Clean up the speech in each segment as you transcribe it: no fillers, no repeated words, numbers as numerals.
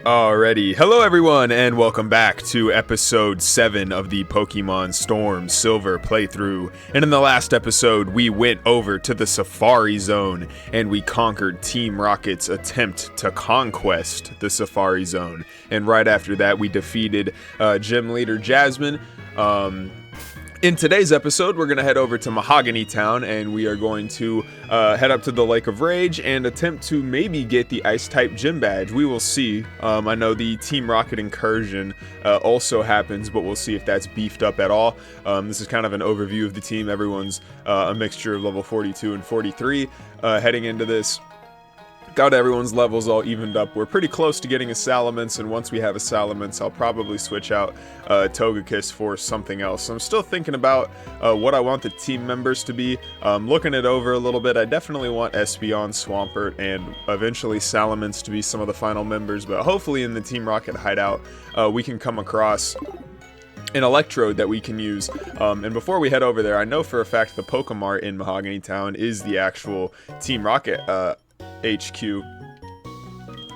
Alrighty, hello everyone, and welcome back to episode 7 of the Pokemon Storm Silver playthrough. And in the last episode, we went over to the Safari Zone, and we conquered Team Rocket's attempt to conquest the Safari Zone. And right after that, we defeated Gym Leader Jasmine. In today's episode, we're going to head over to Mahogany Town, and we are going to head up to the Lake of Rage and attempt to maybe get the Ice-type gym badge. We will see. I know the Team Rocket incursion also happens, but we'll see if that's beefed up at all. This is kind of an overview of the team. Everyone's a mixture of level 42 and 43 heading into this. Got everyone's levels all evened up. We're pretty close to getting a Salamence, and once we have a Salamence, I'll probably switch out Togekiss for something else. So I'm still thinking about what I want the team members to be. Looking it over a little bit, I definitely want Espeon, Swampert, and eventually Salamence to be some of the final members, but hopefully in the Team Rocket Hideout, we can come across an Electrode that we can use. And before we head over there, I know for a fact the Pokemart in Mahogany Town is the actual Team Rocket HQ.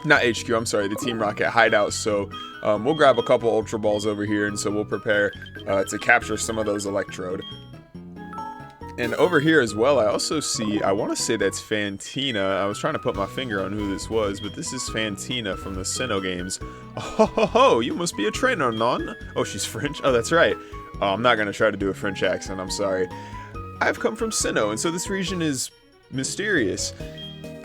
Not HQ, I'm sorry, the Team Rocket Hideout. So we'll grab a couple Ultra Balls over here, and so we'll prepare to capture some of those Electrode. And over here as well, I also see, I want to say that's Fantina. I was trying to put my finger on who this was, but this is Fantina from the Sinnoh games. Oh, ho, ho, you must be a trainer, non? Oh, she's French? Oh, that's right. Oh, I'm not going to try to do a French accent, I'm sorry. I've come from Sinnoh, and so this region is mysterious.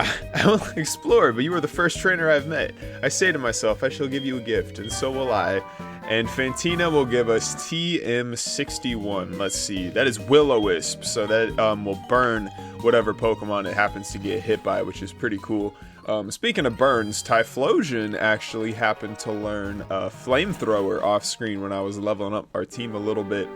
I will explore, but you are the first trainer I've met. I say to myself, I shall give you a gift, and so will I. And Fantina will give us TM61. Let's see, that is Will-O-Wisp, so that will burn whatever Pokemon it happens to get hit by, which is pretty cool. Speaking of burns, Typhlosion actually happened to learn Flamethrower off screen when I was leveling up our team a little bit.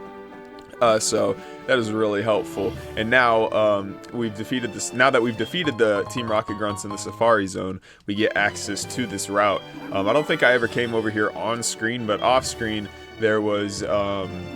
So that is really helpful. And now we've defeated this. Now that we've defeated the Team Rocket Grunts in the Safari Zone, we get access to this route. I don't think I ever came over here on screen, but off screen there was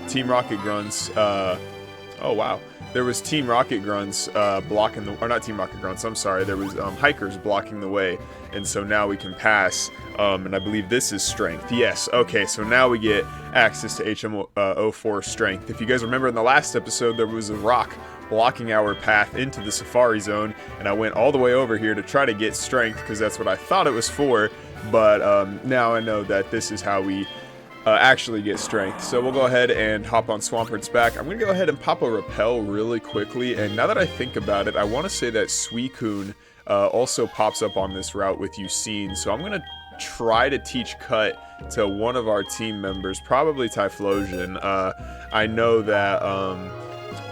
Team Rocket Grunts. Oh wow. There was Team Rocket Grunts blocking the, or not Team Rocket Grunts, I'm sorry, there was Hikers blocking the way, and so now we can pass, and I believe this is Strength. Yes, okay, so now we get access to HM04 Strength. If you guys remember in the last episode, there was a rock blocking our path into the Safari Zone, and I went all the way over here to try to get Strength, because that's what I thought it was for, but now I know that this is how we actually get Strength. So we'll go ahead and hop on Swampert's back. I'm going to go ahead and pop a Repel really quickly, and now that I think about it, I want to say that Suicune also pops up on this route with Ucine, so I'm going to try to teach Cut to one of our team members, probably Typhlosion. I know that,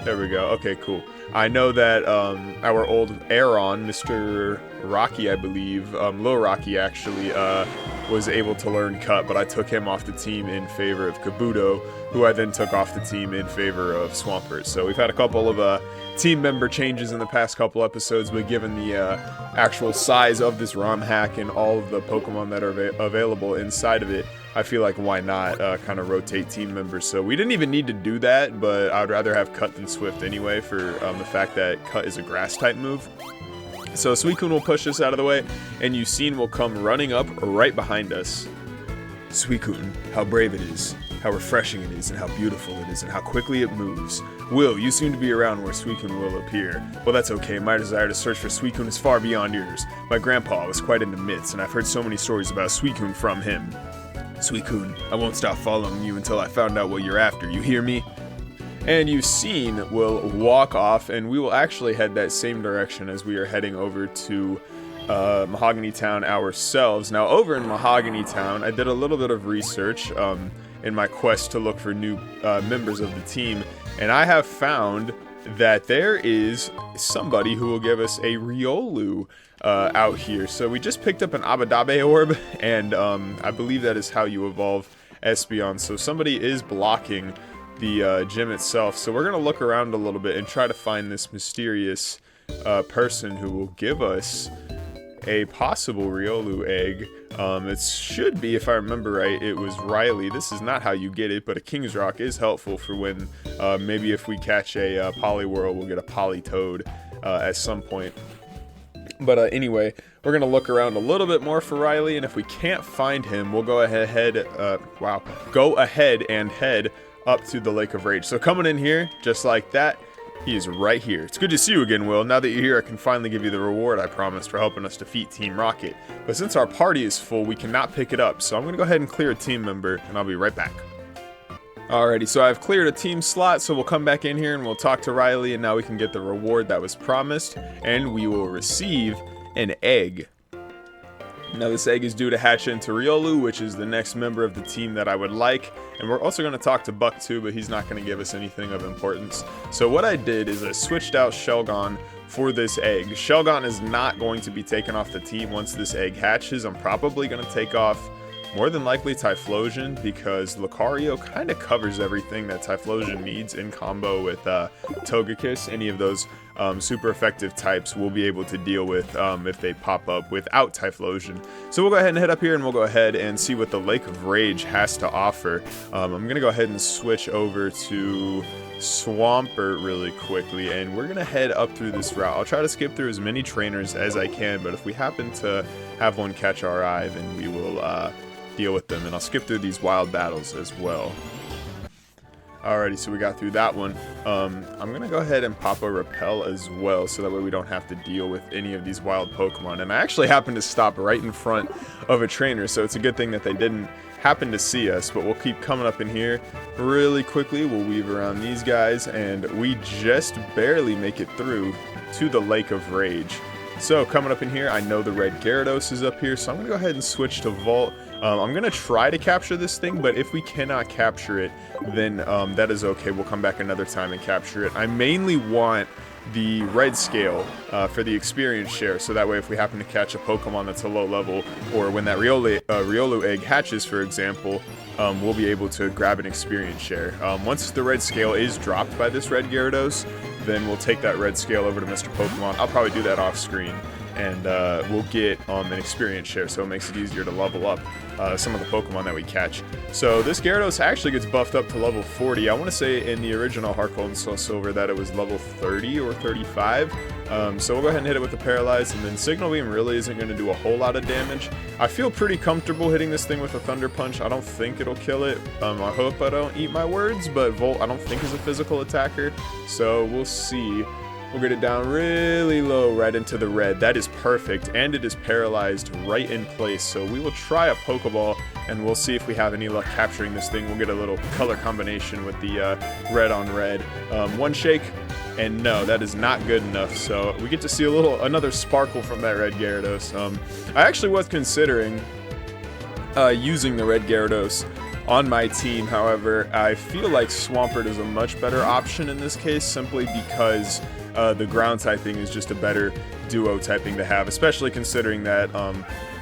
there we go, okay, cool. I know that our old Aeron, Mr. Rocky, I believe, Lil Rocky actually, was able to learn Cut, but I took him off the team in favor of Kabuto, who I then took off the team in favor of Swampert. So we've had a couple of team member changes in the past couple episodes, but given the actual size of this ROM hack and all of the Pokemon that are available inside of it, I feel like why not kind of rotate team members. So we didn't even need to do that, but I'd rather have Cut than Swift anyway for the fact that Cut is a grass type move. So Suicune will push this out of the way, and Ucine will come running up right behind us. Suicune, how brave it is, how refreshing it is, and how beautiful it is, and how quickly it moves. Will, you seem to be around where Suicune will appear. Well, that's okay. My desire to search for Suicune is far beyond yours. My grandpa was quite into myths, and I've heard so many stories about Suicune from him. Suicune, I won't stop following you until I found out what you're after. You hear me? And Ucine will walk off, and we will actually head that same direction as we are heading over to Mahogany Town ourselves. Now, over in Mahogany Town, I did a little bit of research in my quest to look for new members of the team, and I have found that there is somebody who will give us a Riolu out here. So we just picked up an Abadabe orb, and I believe that is how you evolve Espeon. So somebody is blocking the gym itself, so we're gonna look around a little bit and try to find this mysterious person who will give us a possible Riolu egg. It should be, if I remember right, it was Riley. This is not how you get it, but a King's Rock is helpful for when maybe if we catch a Poliwhirl, we'll get a Politoed at some point. But anyway, we're going to look around a little bit more for Riley, and if we can't find him, we'll go ahead and head up to the Lake of Rage. So coming in here, just like that, he is right here. It's good to see you again, Will. Now that you're here, I can finally give you the reward I promised for helping us defeat Team Rocket. But since our party is full, we cannot pick it up, so I'm going to go ahead and clear a team member, and I'll be right back. Alrighty, so I've cleared a team slot, so we'll come back in here and we'll talk to Riley, and now we can get the reward that was promised, and we will receive an egg. Now this egg is due to hatch into Riolu, which is the next member of the team that I would like, and we're also going to talk to Buck too, but he's not going to give us anything of importance. So what I did is I switched out Shelgon for this egg. Shelgon is not going to be taken off the team once this egg hatches. I'm probably going to take off more than likely Typhlosion, because Lucario kind of covers everything that Typhlosion needs in combo with Togekiss. Any of those super effective types we'll be able to deal with if they pop up without Typhlosion. So we'll go ahead and head up here and we'll go ahead and see what the Lake of Rage has to offer. I'm going to go ahead and switch over to Swampert really quickly, and we're going to head up through this route. I'll try to skip through as many trainers as I can, but if we happen to have one catch our eye, then we will deal with them, and I'll skip through these wild battles as well. Alrighty, so we got through that one. I'm gonna go ahead and pop a repel as well, so that way we don't have to deal with any of these wild Pokemon. And I actually happened to stop right in front of a trainer, so it's a good thing that they didn't happen to see us. But we'll keep coming up in here really quickly. We'll weave around these guys, and we just barely make it through to the Lake of Rage. So coming up in here, I know the red Gyarados is up here, so I'm going to go ahead and switch to Volt. I'm going to try to capture this thing, but if we cannot capture it, then that is okay. We'll come back another time and capture it. I mainly want the red scale for the experience share, so that way if we happen to catch a Pokemon that's a low level, or when that Riolu egg hatches, for example, we'll be able to grab an experience share. Once the red scale is dropped by this red Gyarados, then we'll take that red scale over to Mr. Pokemon. I'll probably do that off screen, and we'll get an experience share, so it makes it easier to level up some of the Pokemon that we catch. So this Gyarados actually gets buffed up to level 40. I want to say in the original Heart Gold and Soul Silver that it was level 30 or 35. So we'll go ahead and hit it with the Paralyze, and then Signal Beam really isn't going to do a whole lot of damage. I feel pretty comfortable hitting this thing with a Thunder Punch. I don't think it'll kill it. I hope I don't eat my words, but Volt I don't think is a physical attacker, so we'll see. We'll get it down really low right into the red. That is perfect, and it is paralyzed right in place. So we will try a Pokeball, and we'll see if we have any luck capturing this thing. We'll get a little color combination with the red on red. One shake, and no, that is not good enough. So we get to see another sparkle from that red Gyarados. I actually was considering using the red Gyarados on my team. However, I feel like Swampert is a much better option in this case, simply because the ground typing is just a better duo typing to have, especially considering that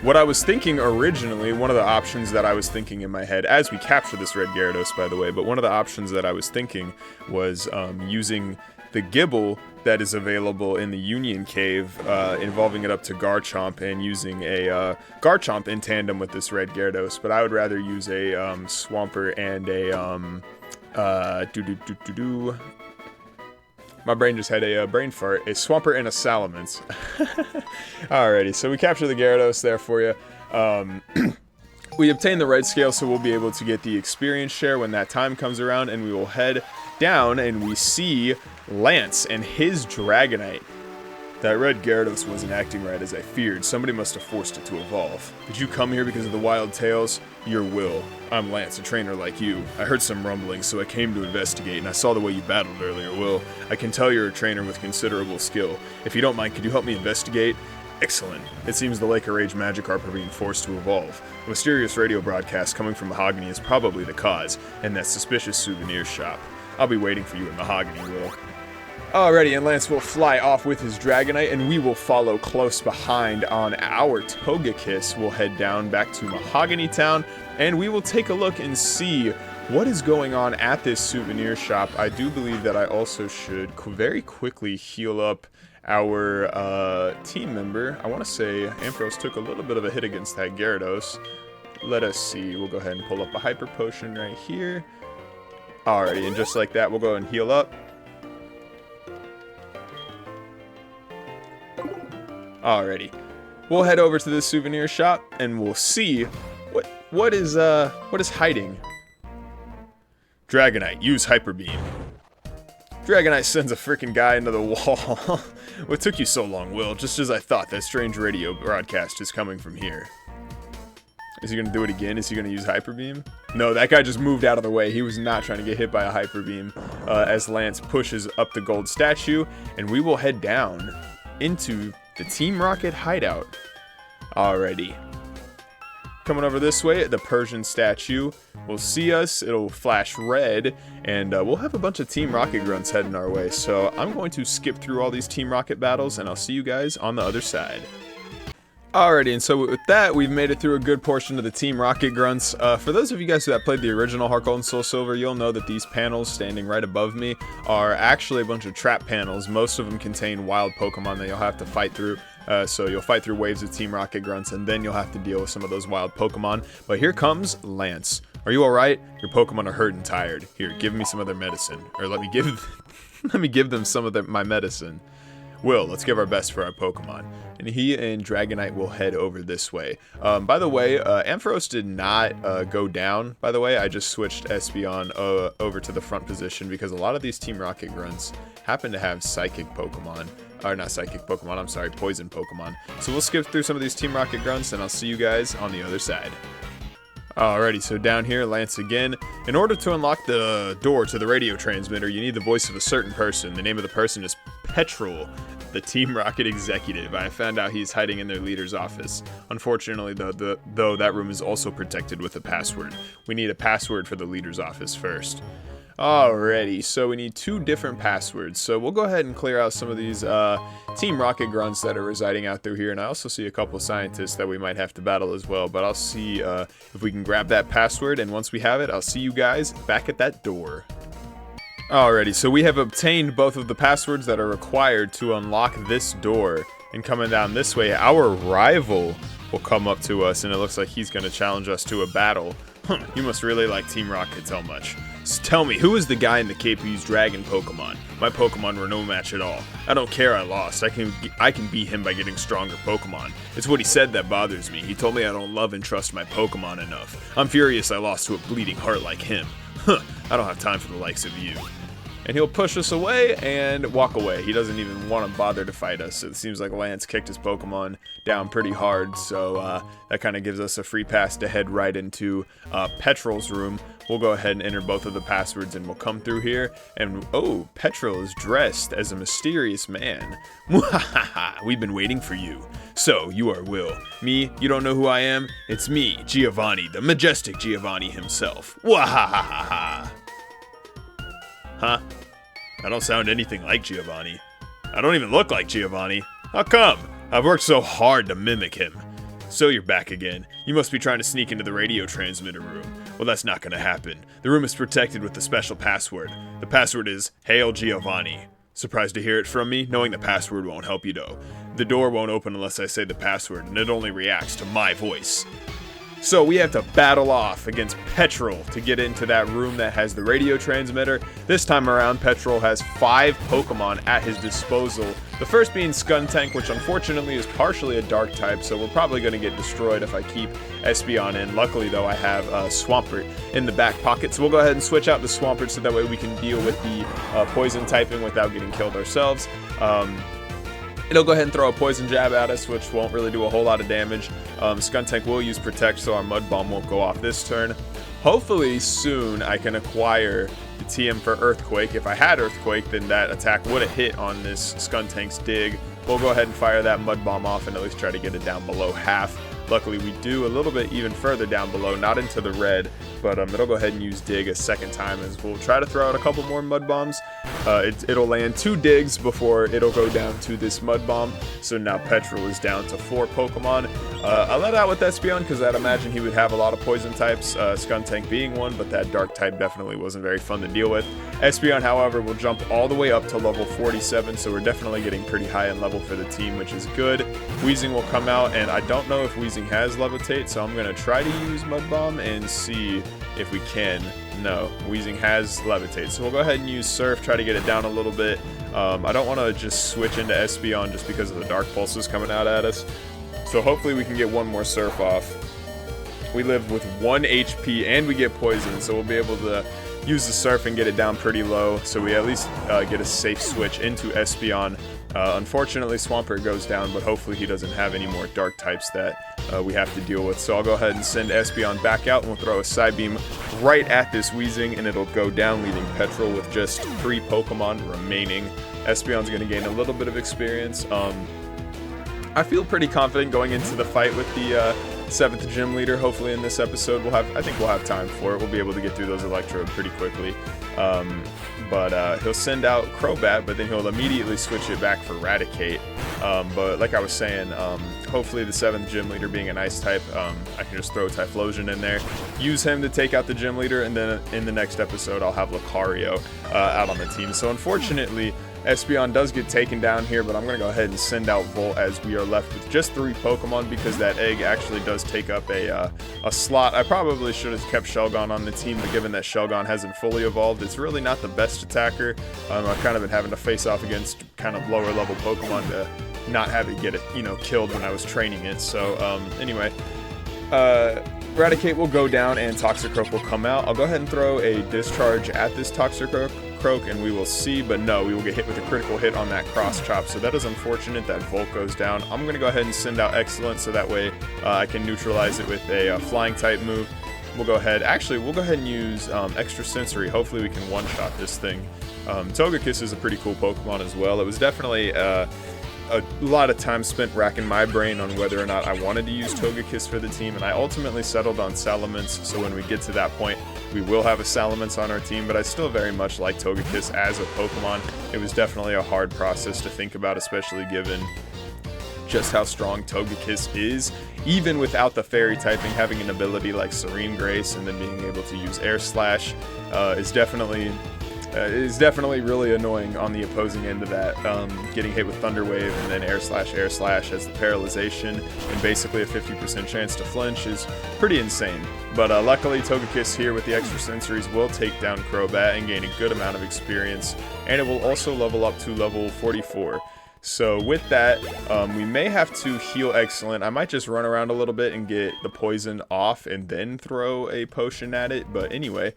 what I was thinking originally, one of the options that I was thinking in my head, as we capture this red Gyarados, by the way, but one of the options that I was thinking was using the Gibble that is available in the Union Cave, involving it up to Garchomp and using a Garchomp in tandem with this red Gyarados, but I would rather use a Swampert and a my brain just had a brain fart. A Swampert and a Salamence. Alrighty, so we capture the Gyarados there for you. We obtain the red scale, so we'll be able to get the experience share when that time comes around, and we will head down and we see Lance and his Dragonite. That red Gyarados wasn't acting right as I feared. Somebody must have forced it to evolve. Did you come here because of the wild tales? Your will. I'm Lance, a trainer like you. I heard some rumblings, so I came to investigate, and I saw the way you battled earlier, Will. I can tell you're a trainer with considerable skill. If you don't mind, could you help me investigate? Excellent. It seems the Lake of Rage Magikarp are being forced to evolve. A mysterious radio broadcast coming from Mahogany is probably the cause, and that suspicious souvenir shop. I'll be waiting for you in Mahogany, Will. Alrighty, and Lance will fly off with his Dragonite, and we will follow close behind on our Togekiss. We'll head down back to Mahogany Town, and we will take a look and see what is going on at this souvenir shop. I do believe that I also should very quickly heal up our team member. I want to say Ampharos took a little bit of a hit against that Gyarados. Let us see. We'll go ahead and pull up a Hyper Potion right here. Alrighty, and just like that, we'll go and heal up. Alrighty. We'll head over to this souvenir shop and we'll see what is hiding. Dragonite, use Hyper Beam. Dragonite sends a freaking guy into the wall. What took you so long, Will? Just as I thought, that strange radio broadcast is coming from here. Is he going to do it again? Is he going to use Hyper Beam? No, that guy just moved out of the way. He was not trying to get hit by a Hyper Beam as Lance pushes up the gold statue. And we will head down into the Team Rocket hideout. Alrighty. Coming over this way, the Persian statue will see us. It'll flash red, and we'll have a bunch of Team Rocket grunts heading our way. So I'm going to skip through all these Team Rocket battles, and I'll see you guys on the other side. Alrighty, and so with that, we've made it through a good portion of the Team Rocket grunts. For those of you guys that played the original Heart Gold and Soul Silver, you'll know that these panels standing right above me are actually a bunch of trap panels. Most of them contain wild Pokemon that you'll have to fight through. So you'll fight through waves of Team Rocket grunts, and then you'll have to deal with some of those wild Pokemon. But here comes Lance. Are you alright? Your Pokemon are hurt and tired. Here, give me some of their medicine. Or let me give them some of my medicine. Will, let's give our best for our Pokemon. And he and Dragonite will head over this way. By the way, Ampharos did not go down, by the way. I just switched Espeon over to the front position because a lot of these Team Rocket grunts happen to have Psychic Pokemon. Or not Psychic Pokemon, I'm sorry, Poison Pokemon. So we'll skip through some of these Team Rocket grunts and I'll see you guys on the other side. Alrighty, so down here, Lance again. In order to unlock the door to the radio transmitter, you need the voice of a certain person. The name of the person is Petrol, the Team Rocket executive. I found out he's hiding in their leader's office. Unfortunately, though, that room is also protected with a password. We need a password for the leader's office first. Alrighty, so we need 2 different passwords. So we'll go ahead and clear out some of these Team Rocket grunts that are residing out through here. And I also see a couple of scientists that we might have to battle as well. But I'll see if we can grab that password. And once we have it, I'll see you guys back at that door. Alrighty, so we have obtained both of the passwords that are required to unlock this door. And coming down this way, our rival will come up to us. And it looks like he's going to challenge us to a battle. You must really like Team Rocket so much. So tell me, who is the guy in the cape who used Dragon Pokemon? My Pokemon were no match at all. I don't care I lost. I can beat him by getting stronger Pokemon. It's what he said that bothers me. He told me I don't love and trust my Pokemon enough. I'm furious I lost to a bleeding heart like him. I don't have time for the likes of you. And he'll push us away and walk away. He doesn't even want to bother to fight us. It seems like Lance kicked his Pokemon down pretty hard, so that kind of gives us a free pass to head right into Petrol's room. We'll go ahead and enter both of the passwords and we'll come through here. And, oh, Petrol is dressed as a mysterious man. We've been waiting for you. So, you are Will. Me, you don't know who I am? It's me, Giovanni, the majestic Giovanni himself. Wahahaha. Huh? I don't sound anything like Giovanni. I don't even look like Giovanni. How come? I've worked so hard to mimic him. So you're back again. You must be trying to sneak into the radio transmitter room. Well, that's not gonna happen. The room is protected with a special password. The password is Hail Giovanni. Surprised to hear it from me? Knowing the password won't help you though. The door won't open unless I say the password, and it only reacts to my voice. So we have to battle off against Petrol to get into that room that has the radio transmitter. This time around, Petrol has 5 Pokemon at his disposal. The first being Skuntank, which unfortunately is partially a dark type, so we're probably going to get destroyed if I keep Espeon in. Luckily, though, I have Swampert in the back pocket, so we'll go ahead and switch out the Swampert so that way we can deal with the poison typing without getting killed ourselves. It'll go ahead and throw a poison jab at us, which won't really do a whole lot of damage. Skuntank will use Protect, so our Mud Bomb won't go off this turn. Hopefully soon I can acquire the TM for Earthquake. If I had Earthquake, then that attack would have hit on this Skuntank's dig. We'll go ahead and fire that Mud Bomb off and at least try to get it down below half. Luckily, we do a little bit even further down below, not into the red, but it'll go ahead and use Dig a second time as we'll try to throw out a couple more Mud Bombs. It'll land 2 Digs before it'll go down to this Mud Bomb, so now Petrol is down to 4 Pokemon. I let out with Espeon because I'd imagine he would have a lot of poison types, Skuntank being one, but that dark type definitely wasn't very fun to deal with. Espeon, however, will jump all the way up to level 47, so we're definitely getting pretty high in level for the team, which is good. Weezing will come out, and I don't know if Weezing has Levitate, so I'm going to try to use Mud Bomb and see if we can No, Weezing has Levitate. So we'll go ahead and use Surf, try to get it down a little bit. I don't want to just switch into Espeon just because of the Dark Pulses coming out at us. So hopefully we can get one more Surf off. We live with 1 HP and we get Poison, so we'll be able to use the Surf and get it down pretty low. So we at least get a safe switch into Espeon. Unfortunately, Swampert goes down, but hopefully he doesn't have any more dark types that we have to deal with. So I'll go ahead and send Espeon back out, and we'll throw a Psybeam right at this Weezing, and it'll go down, leaving Petrol with just 3 Pokemon remaining. Espeon's going to gain a little bit of experience. I feel pretty confident going into the fight with the 7th gym leader. Hopefully in this episode I think we'll have time for it. We'll be able to get through those Electrode pretty quickly. But he'll send out Crobat, but then he'll immediately switch it back for Raticate. But like I was saying, hopefully the 7th gym leader being an ice type, I can just throw Typhlosion in there, use him to take out the gym leader, and then in the next episode I'll have Lucario out on the team. So unfortunately, Espeon does get taken down here, but I'm going to go ahead and send out Volt as we are left with just 3 Pokemon because that egg actually does take up a slot. I probably should have kept Shelgon on the team, but given that Shelgon hasn't fully evolved, it's really not the best attacker. I've kind of been having to face off against kind of lower level Pokemon to not have it get it, killed when I was training it. So anyway, Raticate will go down and Toxicroak will come out. I'll go ahead and throw a Discharge at this Toxicroak, and we will see, but no, we will get hit with a critical hit on that Cross Chop, so that is unfortunate that Volt goes down. I'm going to go ahead and send out Excellent so that way I can neutralize it with a Flying type move. We'll go ahead and use Extra Sensory. Hopefully we can one-shot this thing. Togekiss is a pretty cool Pokemon as well. It was definitely a lot of time spent racking my brain on whether or not I wanted to use Togekiss for the team, and I ultimately settled on Salamence, so when we get to that point, we will have a Salamence on our team, but I still very much like Togekiss as a Pokemon. It was definitely a hard process to think about, especially given just how strong Togekiss is. Even without the Fairy typing, having an ability like Serene Grace and then being able to use Air Slash is definitely really annoying on the opposing end of that. Getting hit with Thunder Wave and then Air Slash as the paralyzation and basically a 50% chance to flinch is pretty insane. But luckily Togekiss here with the extra sensories will take down Crobat and gain a good amount of experience, and it will also level up to level 44. So with that, we may have to heal Excellent. I might just run around a little bit and get the poison off and then throw a potion at it. But anyway,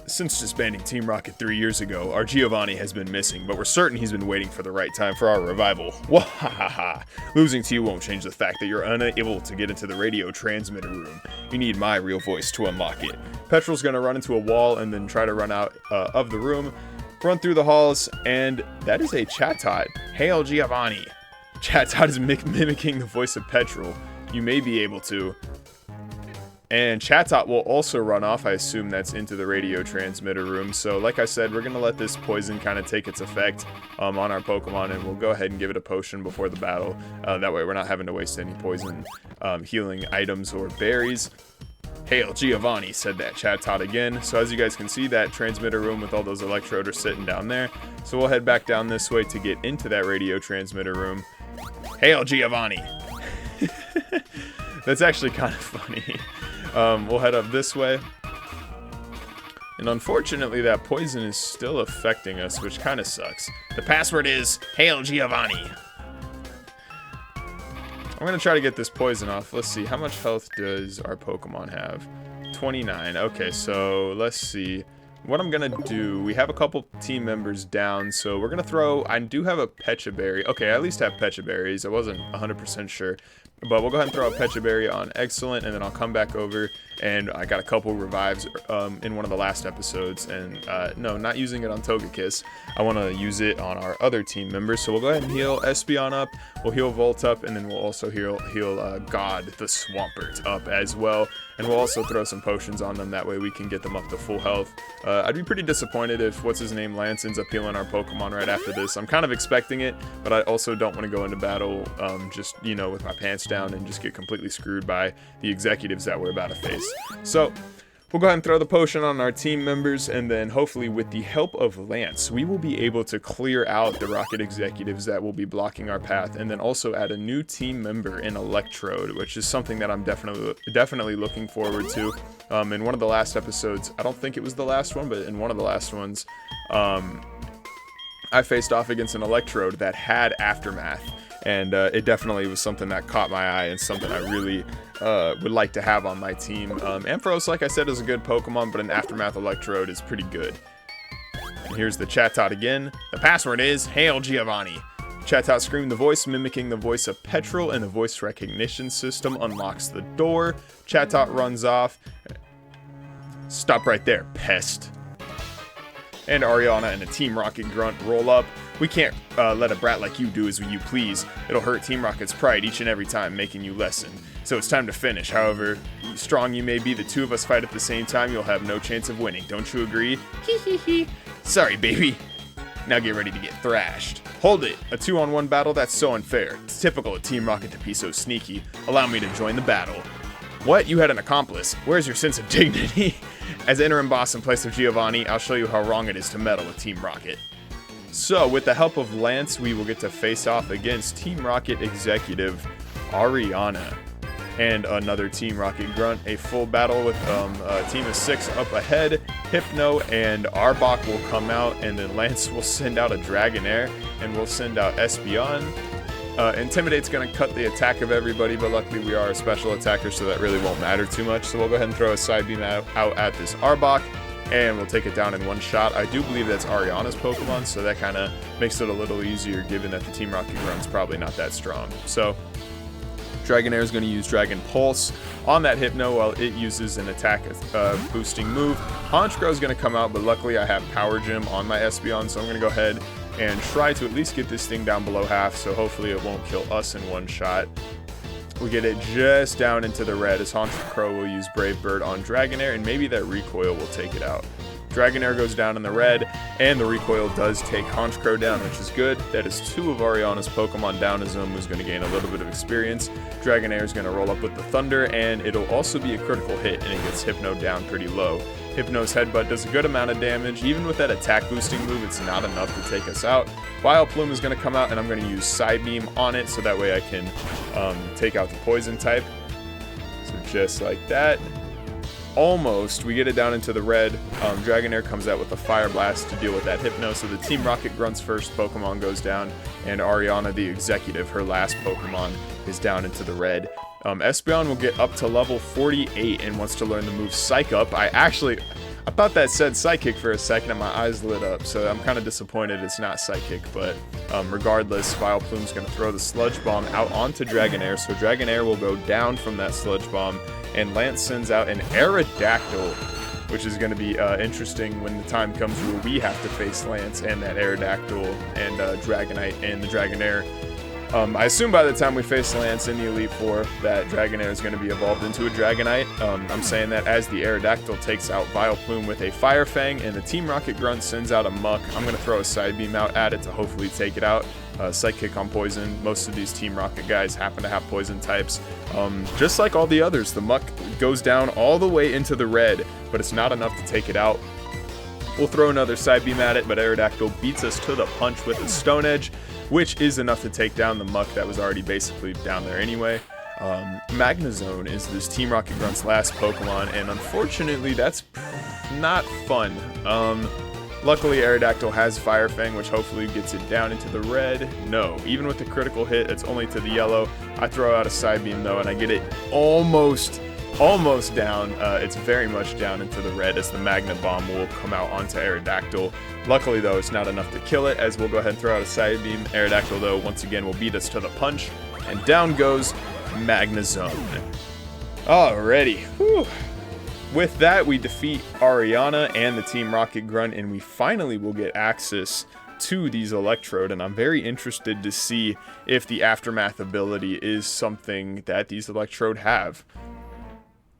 since disbanding Team Rocket 3 years ago, our Giovanni has been missing, but we're certain he's been waiting for the right time for our revival. Wahahaha! Losing to you won't change the fact that you're unable to get into the radio transmitter room. You need my real voice to unlock it. Petrol's gonna run into a wall and then try to run out of the room. Run through the halls, and that is a Chatot. Hail Giovanni. Chatot is mimicking the voice of Petrol. You may be able to. And Chatot will also run off. I assume that's into the radio transmitter room. So like I said, we're going to let this poison kind of take its effect on our Pokemon, and we'll go ahead and give it a potion before the battle. That way we're not having to waste any poison healing items or berries. Hail Giovanni, said that Chatot again. So as you guys can see, that transmitter room with all those Electrode are sitting down there. So we'll head back down this way to get into that radio transmitter room. Hail Giovanni! That's actually kind of funny. We'll head up this way. And unfortunately, that poison is still affecting us, which kind of sucks. The password is Hail Giovanni. I'm going to try to get this poison off. Let's see. How much health does our Pokemon have? 29. Okay, so let's see. What I'm going to do, we have a couple team members down, so we're going to throw... I do have a Pecha Berry. Okay, I at least have Pecha Berries. I wasn't 100% sure. But we'll go ahead and throw a Pecha Berry on Excellent, and then I'll come back over, and I got a couple revives in one of the last episodes, and no, not using it on Togekiss. I want to use it on our other team members, so we'll go ahead and heal Espeon up, we'll heal Volt up, and then we'll also heal God, the Swampert, up as well, and we'll also throw some potions on them, that way we can get them up to full health. I'd be pretty disappointed if what's-his-name Lance ends up healing our Pokemon right after this. I'm kind of expecting it, but I also don't want to go into battle just, with my pants down and just get completely screwed by the executives that we're about to face. So we'll go ahead and throw the potion on our team members, and then hopefully with the help of Lance, we will be able to clear out the Rocket executives that will be blocking our path, and then also add a new team member in Electrode, which is something that I'm definitely looking forward to. In one of the last episodes, I don't think it was the last one, but in one of the last ones, I faced off against an Electrode that had Aftermath, and it definitely was something that caught my eye and something I really would like to have on my team. Ampharos, like I said, is a good Pokemon, but an Aftermath Electrode is pretty good. And here's the Chatot again. The password is Hail Giovanni. Chatot screamed the voice, mimicking the voice of Petrel, and the voice recognition system unlocks the door. Chatot runs off. Stop right there, pest. And Ariana and a Team Rocket grunt roll up. We can't let a brat like you do as you please. It'll hurt Team Rocket's pride each and every time, making you lessen. So it's time to finish. However strong you may be, the two of us fight at the same time, you'll have no chance of winning. Don't you agree? Hee hee hee. Sorry, baby. Now get ready to get thrashed. Hold it. A 2-on-1 battle? That's so unfair. It's typical of Team Rocket to be so sneaky. Allow me to join the battle. What? You had an accomplice. Where's your sense of dignity? As interim boss in place of Giovanni, I'll show you how wrong it is to meddle with Team Rocket. So, with the help of Lance, we will get to face off against Team Rocket executive Ariana and another Team Rocket grunt. A full battle with a team of 6 up ahead. Hypno and Arbok will come out, and then Lance will send out a Dragonair, and we'll send out Espeon. Intimidate's going to cut the attack of everybody, but luckily we are a special attacker, so that really won't matter too much. So we'll go ahead and throw a Side Beam out at this Arbok, and we'll take it down in one shot. I do believe that's Ariana's Pokemon, so that kind of makes it a little easier, given that the Team Rocket grunt's probably not that strong. So Dragonair is going to use Dragon Pulse on that Hypno while it uses an attack boosting move. Honchkrow is going to come out, but luckily I have Power Gym on my Espeon, so I'm going to go ahead and try to at least get this thing down below half, so hopefully it won't kill us in one shot. We get it just down into the red as Honchkrow will use Brave Bird on Dragonair, and maybe that recoil will take it out. Dragonair goes down in the red, and the recoil does take Honchkrow down, which is good. That is 2 of Ariana's Pokemon down as who's going to gain a little bit of experience. Dragonair is going to roll up with the Thunder, and it'll also be a critical hit, and it gets Hypno down pretty low. Hypno's Headbutt does a good amount of damage. Even with that attack boosting move, it's not enough to take us out. Vileplume is going to come out, and I'm going to use Side Beam on it, so that way I can take out the Poison type. So just like that. Almost. We get it down into the red. Dragonair comes out with a Fire Blast to deal with that Hypno, so the Team Rocket grunt's first Pokemon goes down, and Ariana, the executive, her last Pokemon, is down into the red. Espeon will get up to level 48 and wants to learn the move Psych Up. I thought that said Psychic for a second and my eyes lit up, so I'm kind of disappointed it's not Psychic, but regardless, Vileplume's going to throw the Sludge Bomb out onto Dragonair, so Dragonair will go down from that Sludge Bomb, and Lance sends out an Aerodactyl, which is going to be interesting when the time comes where we have to face Lance and that Aerodactyl and Dragonite and the Dragonair. I assume by the time we face Lance in the Elite Four that Dragonair is going to be evolved into a Dragonite. I'm saying that as the Aerodactyl takes out Vileplume with a Fire Fang and the Team Rocket grunt sends out a Muck, I'm going to throw a Side Beam out at it to hopefully take it out. Psychic on Poison. Most of these Team Rocket guys happen to have Poison types. Just like all the others, the Muck goes down all the way into the red, but it's not enough to take it out. We'll throw another Side Beam at it, but Aerodactyl beats us to the punch with a Stone Edge, which is enough to take down the Muck that was already basically down there anyway. Magnezone is this Team Rocket grunt's last Pokemon, and unfortunately that's not fun. Luckily Aerodactyl has Fire Fang, which hopefully gets it down into the red. No, even with the critical hit, it's only to the yellow. I throw out a Side Beam though, and I get it almost down. It's very much down into the red as the Magnet Bomb will come out onto Aerodactyl. Luckily though, it's not enough to kill it, as we'll go ahead and throw out a Side Beam. Aerodactyl though, once again, will beat us to the punch, and down goes Magnezone. Alrighty. Whew. With that, we defeat Ariana and the Team Rocket grunt, and we finally will get access to these Electrode, and I'm very interested to see if the Aftermath ability is something that these Electrode have.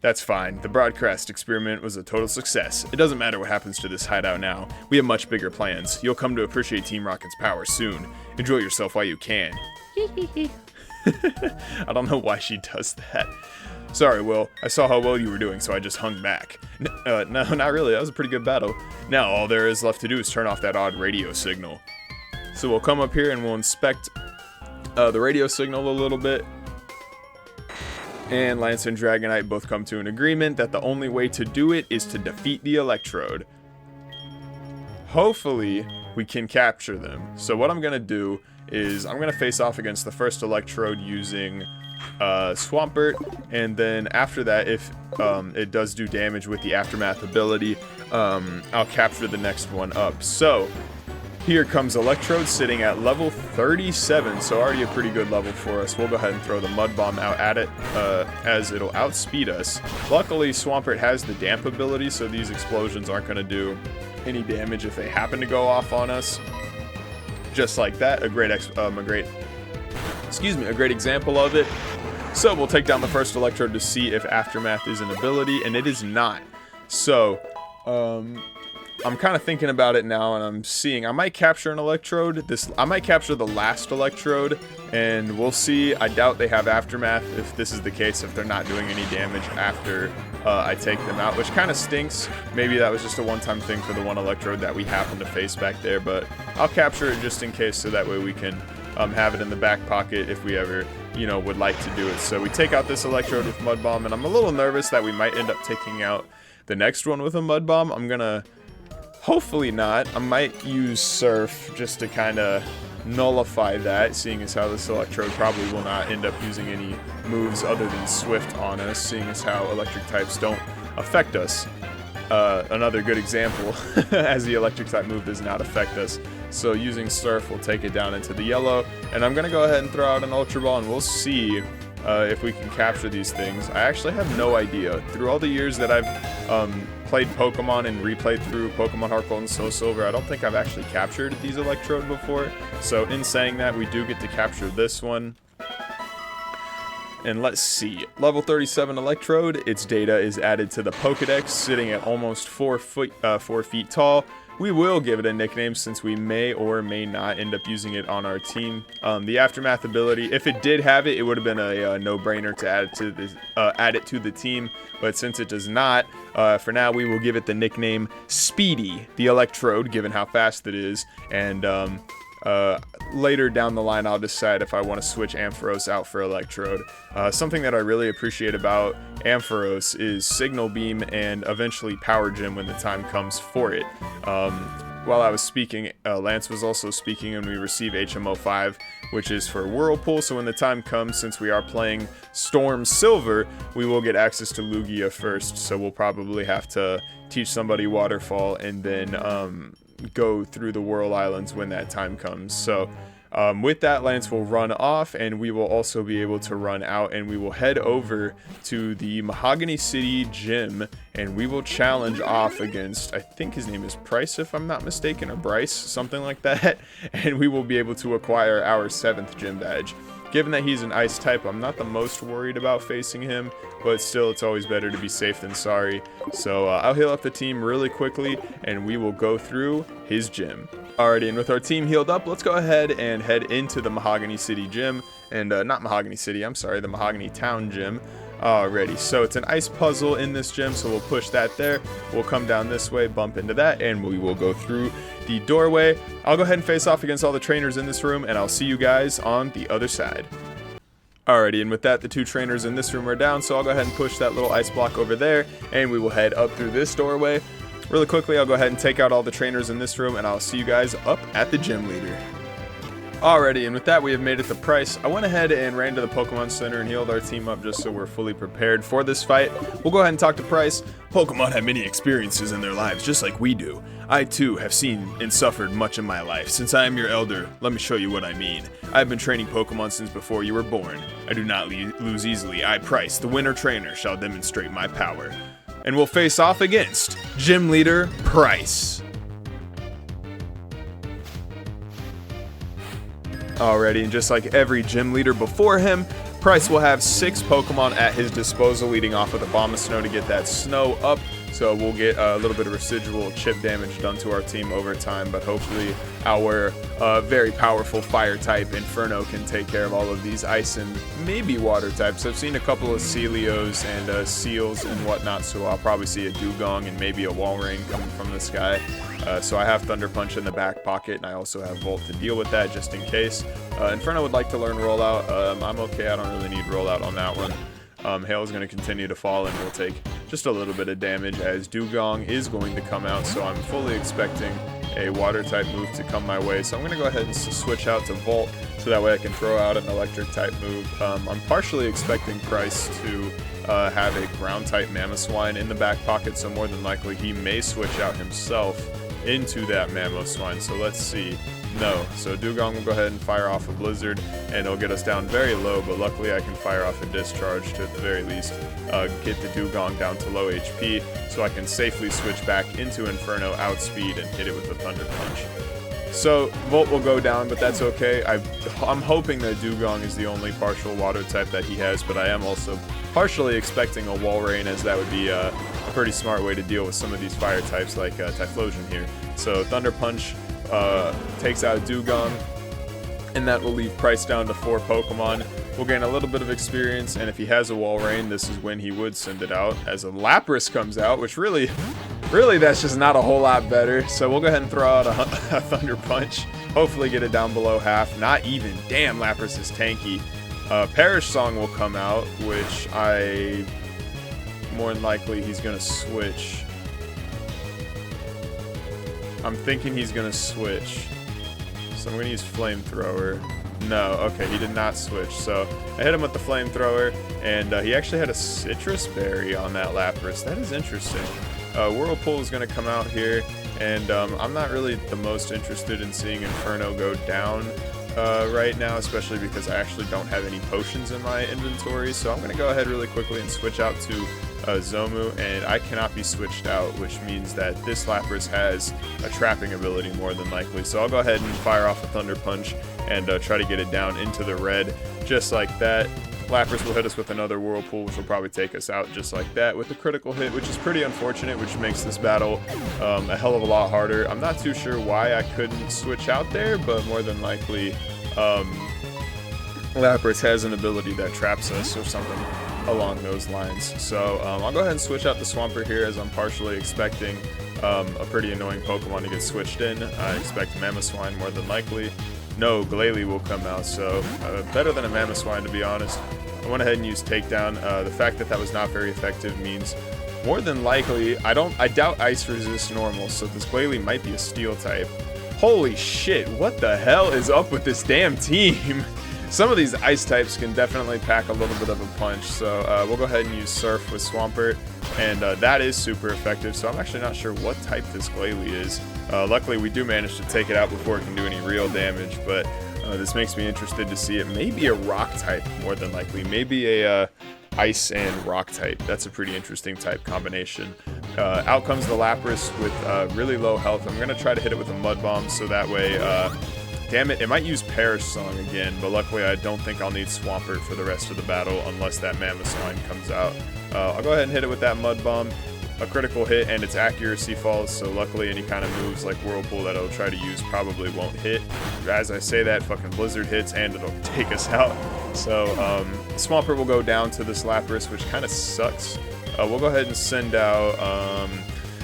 That's fine. The broadcast experiment was a total success. It doesn't matter what happens to this hideout now. We have much bigger plans. You'll come to appreciate Team Rocket's power soon. Enjoy yourself while you can. I don't know why she does that. Sorry, Will. I saw how well you were doing, so I just hung back. No, not really. That was a pretty good battle. Now, all there is left to do is turn off that odd radio signal. So we'll come up here and we'll inspect the radio signal a little bit. And Lance and Dragonite both come to an agreement that the only way to do it is to defeat the Electrode. Hopefully, we can capture them. So what I'm going to do is I'm going to face off against the first Electrode using Swampert, and then after that, if it does do damage with the Aftermath ability, I'll capture the next one up. So here comes Electrode sitting at level 37, so already a pretty good level for us. We'll go ahead and throw the Mud Bomb out at it, as it'll outspeed us. Luckily, Swampert has the Damp ability, so these explosions aren't going to do any damage if they happen to go off on us. Just like that, a great example of it. So we'll take down the first Electrode to see if Aftermath is an ability, and it is not. So, I'm kind of thinking about it now, and I'm seeing I might capture an Electrode. I might capture the last Electrode, and we'll see. I doubt they have Aftermath if this is the case, if they're not doing any damage after I take them out, which kind of stinks. Maybe that was just a one-time thing for the one Electrode that we happen to face back there, but I'll capture it just in case, so that way we can have it in the back pocket if we ever, you know, would like to do it. So we take out this Electrode with Mud Bomb, and I'm a little nervous that we might end up taking out the next one with a Mud Bomb. I'm gonna, hopefully not. I might use Surf just to kind of nullify that, seeing as how this Electrode probably will not end up using any moves other than Swift on us, seeing as how electric types don't affect us. Another good example, as the electric type move does not affect us. So using Surf will take it down into the yellow, and I'm going to go ahead and throw out an Ultra Ball, and we'll see if we can capture these things. I actually have no idea. Through all the years that I've played Pokemon and replayed through Pokemon Heart Gold and Soul Silver, I don't think I've actually captured these Electrode before. So in saying that, we do get to capture this one. And let's see, level 37 Electrode, its data is added to the Pokedex, sitting at almost 4 feet tall. We will give it a nickname, since we may or may not end up using it on our team. The Aftermath ability, if it did have it, it would have been a no-brainer to add it to the team. But since it does not, for now we will give it the nickname Speedy, the Electrode, given how fast it is. And later down the line, I'll decide if I want to switch Ampharos out for Electrode. Something that I really appreciate about Ampharos is Signal Beam and eventually Power Gem when the time comes for it. While I was speaking, Lance was also speaking, and we receive HMO 5, which is for Whirlpool. So when the time comes, since we are playing Storm Silver, we will get access to Lugia first. So we'll probably have to teach somebody Waterfall, and then go through the Whirl Islands when that time comes. So with that, Lance will run off, and we will also be able to run out, and we will head over to the Mahogany City Gym, and we will challenge off against, I think his name is Price if I'm not mistaken, or Bryce, something like that, and we will be able to acquire our 7th gym badge. Given that he's an ice type, I'm not the most worried about facing him, but still, it's always better to be safe than sorry. So I'll heal up the team really quickly, and we will go through his gym. Alrighty, and with our team healed up, let's go ahead and head into the Mahogany City Gym. And not Mahogany City, I'm sorry, the Mahogany Town Gym. Alrighty, so it's an ice puzzle in this gym, so we'll push that there. We'll come down this way, bump into that, and we will go through the doorway. I'll go ahead and face off against all the trainers in this room, and I'll see you guys on the other side. Alrighty, and with that, the 2 trainers in this room are down, so I'll go ahead and push that little ice block over there, and we will head up through this doorway. Really quickly, I'll go ahead and take out all the trainers in this room, and I'll see you guys up at the gym leader. Alrighty, and with that, we have made it to Price. I went ahead and ran to the Pokemon Center and healed our team up just so we're fully prepared for this fight. We'll go ahead and talk to Price. Pokemon have many experiences in their lives, just like we do. I, too, have seen and suffered much in my life. Since I am your elder, let me show you what I mean. I have been training Pokemon since before you were born. I do not lose easily. I, Price, the winter trainer, shall demonstrate my power. And we'll face off against Gym Leader Price. Alrighty, and just like every gym leader before him, Price will have 6 Pokemon at his disposal, leading off with a Bomb of Snow to get that snow up. So we'll get a little bit of residual chip damage done to our team over time, but hopefully our very powerful fire type Inferno can take care of all of these ice and maybe water types. I've seen a couple of Celios and Seals and whatnot, so I'll probably see a Dugong and maybe a Walrein coming from this guy. So I have Thunder Punch in the back pocket, and I also have Volt to deal with that just in case. Inferno would like to learn Rollout. I'm okay, I don't really need Rollout on that one. Hail is going to continue to fall, and we'll take just a little bit of damage as Dugong is going to come out, so I'm fully expecting a water type move to come my way. So I'm going to go ahead and switch out to Volt, so that way I can throw out an electric type move. I'm partially expecting Price to have a ground type Mamoswine in the back pocket, so more than likely he may switch out himself into that Mamoswine. So let's see. No. So Dugong will go ahead and fire off a Blizzard, and it'll get us down very low, but luckily I can fire off a Discharge to at the very least get the Dugong down to low HP, so I can safely switch back into Inferno, outspeed, and hit it with a Thunder Punch. So Volt will go down, but that's okay. I'm hoping that Dugong is the only partial water type that he has, but I am also partially expecting a Wall Rain, as that would be a pretty smart way to deal with some of these fire types like Typhlosion here. So Thunder Punch takes out Dugong, and that will leave Price down to 4 Pokemon. We'll gain a little bit of experience, and if he has a Wall Rain, this is when he would send it out, as a Lapras comes out, which really that's just not a whole lot better. So we'll go ahead and throw out a Thunder Punch, hopefully get it down below half. Not even. Damn, Lapras is tanky. Perish Song will come out, which more than likely he's going to switch. I'm thinking he's going to switch. So I'm going to use Flamethrower. No, okay, he did not switch. So I hit him with the Flamethrower, and he actually had a Citrus Berry on that Lapras. That is interesting. Whirlpool is going to come out here, and I'm not really the most interested in seeing Inferno go down right now, especially because I actually don't have any potions in my inventory. So I'm going to go ahead really quickly and switch out to Zomu, and I cannot be switched out, which means that this Lapras has a trapping ability more than likely. So I'll go ahead and fire off a Thunder Punch and try to get it down into the red, just like that. Lapras will hit us with another Whirlpool, which will probably take us out just like that with a critical hit, which is pretty unfortunate, which makes this battle a hell of a lot harder. I'm not too sure why I couldn't switch out there, but more than likely Lapras has an ability that traps us or something along those lines. So I'll go ahead and switch out the Swampert here, as I'm partially expecting a pretty annoying Pokemon to get switched in. I expect Mamoswine more than likely. No, Glalie will come out, so better than a Mamoswine, to be honest. I went ahead and used Takedown. The fact that was not very effective means more than likely, I doubt Ice resists normal, so this Glalie might be a Steel type. Holy shit, what the hell is up with this damn team? Some of these Ice types can definitely pack a little bit of a punch, so we'll go ahead and use Surf with Swampert, and that is super effective, so I'm actually not sure what type this Glalie is. Luckily, we do manage to take it out before it can do any real damage, but this makes me interested to see it. Maybe a Rock type, more than likely. Maybe a Ice and Rock type. That's a pretty interesting type combination. Out comes the Lapras with really low health. I'm going to try to hit it with a Mud Bomb, so that way... damn it, it might use Perish Song again, but luckily I don't think I'll need Swampert for the rest of the battle unless that Mamoswine comes out. I'll go ahead and hit it with that Mud Bomb. A critical hit, and its accuracy falls, so luckily any kind of moves like Whirlpool that it'll try to use probably won't hit. As I say that, fucking Blizzard hits, and it'll take us out. So Swampert will go down to this Lapras, which kind of sucks. We'll go ahead and send out...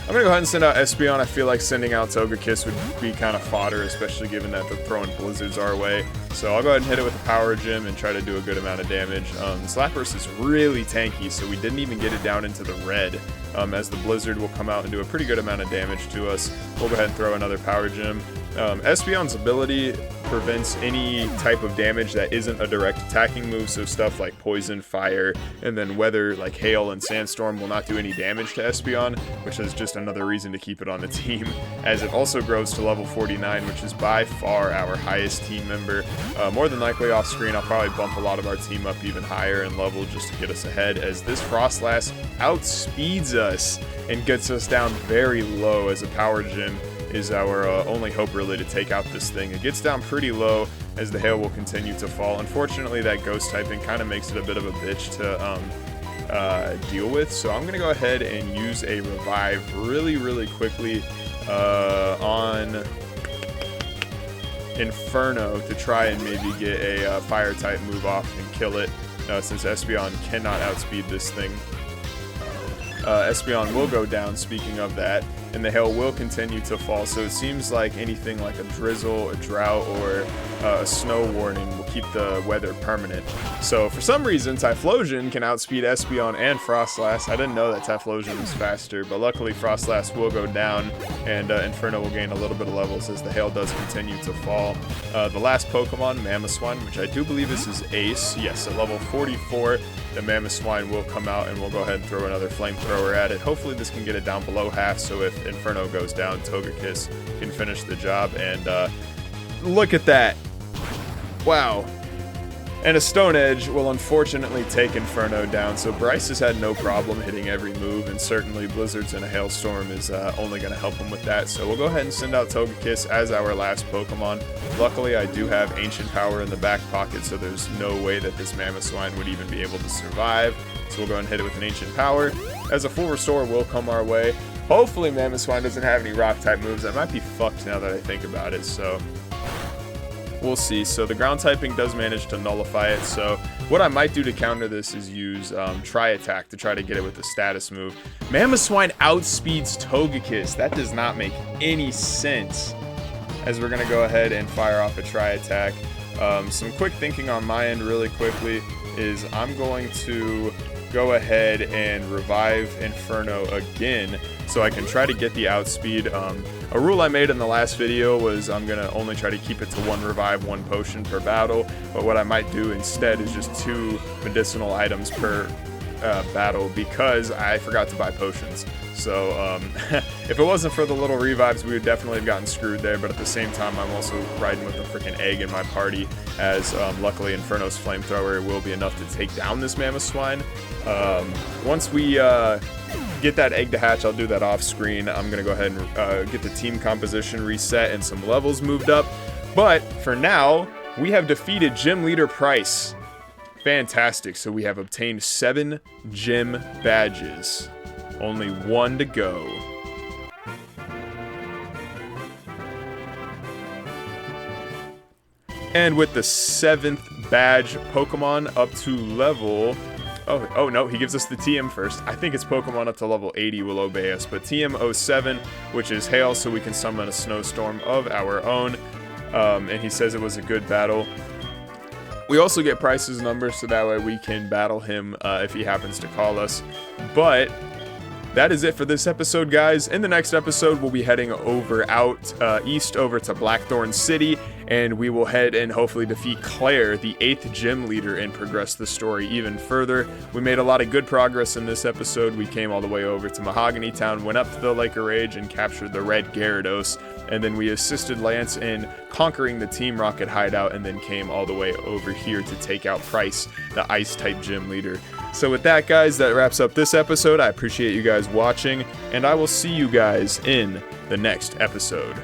I'm going to go ahead and send out Espeon. I feel like sending out Togekiss would be kind of fodder, especially given that they're throwing Blizzards our way. So I'll go ahead and hit it with a Power Gem and try to do a good amount of damage. This Lapras is really tanky, so we didn't even get it down into the red, as the Blizzard will come out and do a pretty good amount of damage to us. We'll go ahead and throw another Power Gem. Espeon's ability prevents any type of damage that isn't a direct attacking move, so stuff like Poison, Fire, and then Weather like Hail and Sandstorm will not do any damage to Espeon, which is just another reason to keep it on the team, as it also grows to level 49, which is by far our highest team member. More than likely off screen, I'll probably bump a lot of our team up even higher in level just to get us ahead, as this Frostlass outspeeds us and gets us down very low, as a Power Gem is our only hope really to take out this thing. It gets down pretty low as the Hail will continue to fall. Unfortunately, that Ghost typing kind of makes it a bit of a bitch to deal with, so I'm going to go ahead and use a Revive really quickly on Inferno to try and maybe get a Fire type move off and kill it, since Espeon cannot outspeed this thing. Espeon will go down, speaking of that, and the Hail will continue to fall, so it seems like anything like a Drizzle, a Drought, or a Snow Warning will keep the weather permanent. So for some reason, Typhlosion can outspeed Espeon and Frostlass. I didn't know that Typhlosion was faster, but luckily Frostlass will go down, and Inferno will gain a little bit of levels as the hail does continue to fall. The last Pokemon, Mamoswine, which I do believe is his ace. Yes, at level 44, the Mamoswine will come out, and we'll go ahead and throw another flamethrower at it. Hopefully this can get it down below half, so if Inferno goes down, Togekiss can finish the job. And look at that. Wow. And a Stone Edge will unfortunately take Inferno down, so Bryce has had no problem hitting every move, and certainly Blizzards and a Hailstorm is only going to help him with that. So we'll go ahead and send out Togekiss as our last Pokemon. Luckily, I do have Ancient Power in the back pocket, so there's no way that this Mamoswine would even be able to survive. So we'll go ahead and hit it with an Ancient Power, as a full Restore will come our way. Hopefully Mamoswine doesn't have any Rock-type moves. I might be fucked now that I think about it, so we'll see. So the ground typing does manage to nullify it. So what I might do to counter this is use Tri-Attack to try to get it with the status move. Mamoswine outspeeds Togekiss. That does not make any sense. As we're going to go ahead and fire off a Tri-Attack. Some quick thinking on my end really quickly is I'm going to go ahead and revive Inferno again so I can try to get the outspeed. A rule I made in the last video was I'm going to only try to keep it to 1 revive, 1 potion per battle, but what I might do instead is just 2 medicinal items per battle, because I forgot to buy potions. So if it wasn't for the little revives, we would definitely have gotten screwed there, but at the same time I'm also riding with a freaking egg in my party, as luckily Inferno's flamethrower will be enough to take down this Mamoswine. Once we get that egg to hatch, I'll do that off screen. I'm gonna go ahead and get the team composition reset and some levels moved up, but for now we have defeated Gym Leader Price. Fantastic. So we have obtained 7 gym badges. Only 1 to go. And with the 7th badge Pokemon up to level... Oh no, he gives us the TM first. I think it's Pokemon up to level 80 will obey us. But TM 07, which is Hail, so we can summon a Snowstorm of our own. And he says it was a good battle. We also get Price's number, so that way we can battle him if he happens to call us. But that is it for this episode, guys. In the next episode, we'll be heading out east over to Blackthorn City, and we will head and hopefully defeat Claire, the 8th gym leader, and progress the story even further. We made a lot of good progress in this episode. We came all the way over to Mahogany Town, went up to the Lake of Rage, and captured the Red Gyarados. And then we assisted Lance in conquering the Team Rocket hideout, and then came all the way over here to take out Price, the Ice-type gym leader. So with that, guys, that wraps up this episode. I appreciate you guys watching, and I will see you guys in the next episode.